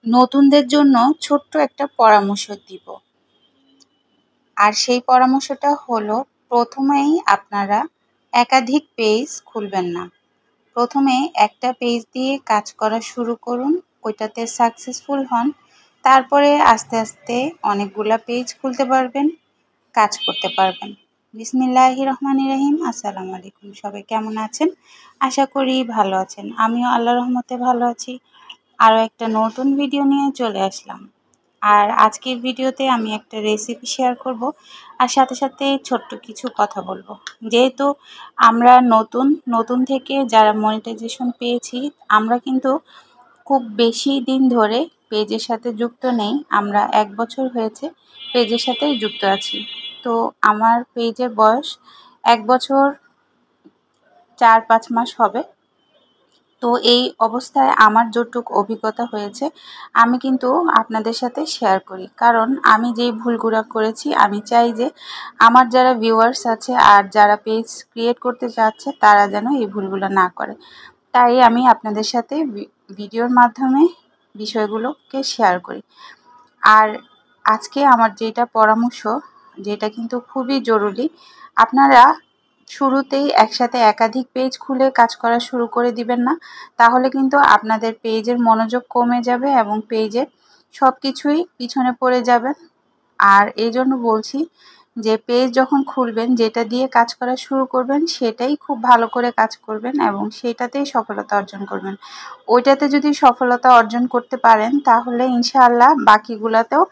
নতুনদের জন্য ছোট্ট একটা পরামর্শ দিব। আর সেই পরামর্শটা হলো, প্রথমেই আপনারা একাধিক পেজ খুলবেন না। প্রথমে একটা পেজ দিয়ে কাজ করা শুরু করুন, ওইটাতে সাকসেসফুল হন। তারপরে আস্তে আস্তে অনেকগুলা পেজ খুলতে পারবেন, কাজ করতে পারবেন। বিসমিল্লাহির রহমানির রহিম। আসসালামু আলাইকুম। সবাই কেমন আছেন? আশা করি ভালো আছেন। আমিও আল্লাহর রহমতে ভালো আছি। আরও একটা নতুন ভিডিও নিয়ে চলে আসলাম। আর আজকের ভিডিওতে আমি একটা রেসিপি শেয়ার করব, আর সাথে সাথে ছোট্ট কিছু কথা বলবো। যেহেতু আমরা নতুন থেকে যারা মনিটাইজেশন পেয়েছি, আমরা কিন্তু খুব বেশি দিন ধরে পেজের সাথে যুক্ত নেই। আমরা 1 বছর হয়েছে পেজের সাথে যুক্ত আছি। তো আমার পেজের বয়স 1 বছর 4-5 মাস হবে। তো এই অবস্থায় আমার যতটুকু অভিজ্ঞতা হয়েছে আমি কিন্তু আপনাদের সাথে শেয়ার করি, কারণ আমি যেই ভুলগুলো করেছি আমি চাই যে আমার যারা ভিউয়ার্স আছে আর যারা পেজ ক্রিয়েট করতে চাচ্ছে তারা যেন এই ভুলগুলো না করে। তাই আমি আপনাদের সাথে ভিডিওর মাধ্যমে বিষয়গুলোকে শেয়ার করি। আর আজকে আমার যেটা পরামর্শ, যেটা কিন্তু খুবই জরুরি, আপনারা শুরুতেই একসাথে একাধিক পেজ খুলে কাজ করা শুরু করে দিবেন না। তাহলে কিন্তু আপনাদের পেজের মনোযোগ কমে যাবে এবং পেজের সব কিছুই পিছনে পড়ে যাবে। আর এই জন্য বলছি যে পেজ যখন খুলবেন, যেটা দিয়ে কাজ করা শুরু করবেন সেটাই খুব ভালো করে কাজ করবেন এবং সেটাতেই সফলতা অর্জন করবেন। ওইটাতে যদি সফলতা অর্জন করতে পারেন তাহলে ইনশাআল্লাহ বাকিগুলোতেও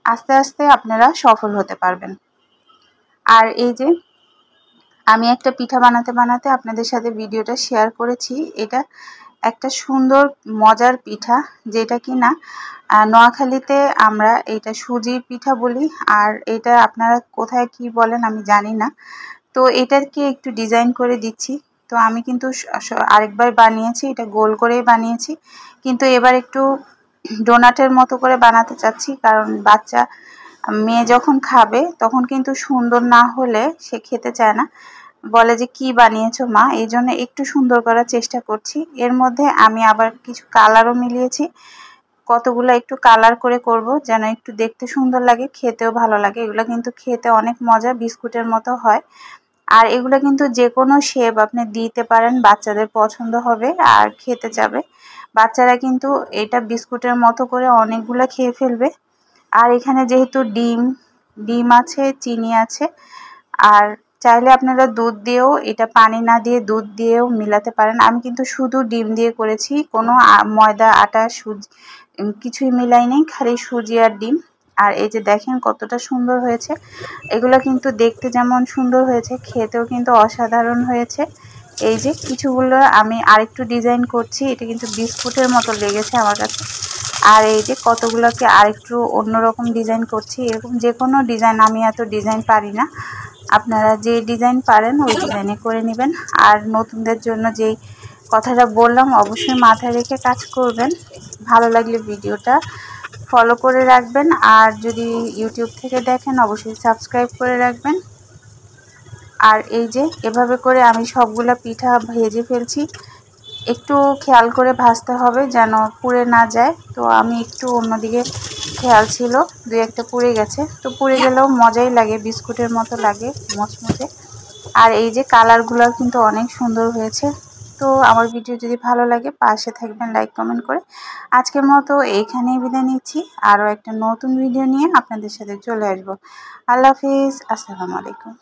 আস্তে আস্তে আপনারা সফল হতে পারবেন। আর এই যে আমি একটা পিঠা বানাতে আপনাদের সাথে ভিডিওটা শেয়ার করেছি। এটা একটা সুন্দর মজার পিঠা, যেটা কিনা নোয়াখালীতে আমরা এটা সুজির পিঠা বলি, আর এটা আপনারা কোথায় কি বলেন আমি জানি না। তো এটাকে একটু ডিজাইন করে দিচ্ছি। তো আমি কিন্তু আরেকবার বানিয়েছি, এটা গোল করেই বানিয়েছি, কিন্তু এবার একটু ডোনাটের মতো করে বানাতে চাচ্ছি, কারণ মেয়ে যখন খাবে তখন কিন্তু সুন্দর না হলে সে খেতে চায় না, বলে যে কি বানিয়েছো মা। এই জন্য একটু সুন্দর করার চেষ্টা করছি। এর মধ্যে আমি আবার কিছু কালারও মিলিয়েছি, কতগুলো একটু কালার করে করব যেন একটু দেখতে সুন্দর লাগে, খেতেও ভালো লাগে। এগুলো কিন্তু খেতে অনেক মজা, বিস্কুটের মতো হয়। আর এগুলো কিন্তু যে কোনো শেপ আপনি দিতে পারেন, বাচ্চাদের পছন্দ হবে আর খেতে যাবে। বাচ্চারা কিন্তু এটা বিস্কুটের মতো করে অনেকগুলো খেয়ে ফেলবে। আর এখানে যেহেতু ডিম আছে, চিনি আছে, আর চাইলে আপনারা দুধ দিয়েও, এটা পানি না দিয়ে দুধ দিয়েও মিলাতে পারেন। আমি কিন্তু শুধু ডিম দিয়ে করেছি, কোনো ময়দা আটা সুজি কিছুই মিলাই নেই, খালি সুজি আর ডিম। আর এই যে দেখেন কতটা সুন্দর হয়েছে। এগুলো কিন্তু দেখতে যেমন সুন্দর হয়েছে, খেতেও কিন্তু অসাধারণ হয়েছে। এই যে কিছুগুলো আমি আরেকটু ডিজাইন করছি, এটা কিন্তু বিস্কুটের মতো লেগেছে আমার কাছে। আর এই যে কতগুলোকে আরেকটু অন্যরকম ডিজাইন করছি। এরকম যে কোনো ডিজাইন, আমি এত ডিজাইন পারি না, আপনারা যে ডিজাইন পারেন ওই ডিজাইনে করে নেবেন। আর নতুনদের জন্য যেই কথাটা বললাম অবশ্যই মাথায় রেখে কাজ করবেন। ভালো লাগলে ভিডিওটা ফলো করে রাখবেন, আর যদি ইউটিউব থেকে দেখেন অবশ্যই সাবস্ক্রাইব করে রাখবেন। আর এই যে এভাবে করে আমি সবগুলা পিঠা ভেজে ফেলছি। একটু খেয়াল করে ভাজতে হবে যেন পুড়ে না যায়। তো আমি একটু অন্যদিকে খেয়াল ছিল, 2-1টা পুড়ে গেছে। তো পুড়ে গেলেও মজাই লাগে, বিস্কুটের মতো লাগে, মচমচে। আর এই যে কালারগুলো কিন্তু অনেক সুন্দর হয়েছে। তো আমার ভিডিও যদি ভালো লাগে পাশে থাকবেন লাইক কমেন্ট করে। আজকের মতো এইখানেই বিদায় নিচ্ছি, আরও একটা নতুন ভিডিও নিয়ে আপনাদের সাথে চলে আসবো। আল্লাহ হাফিজ। আসসালামু আলাইকুম।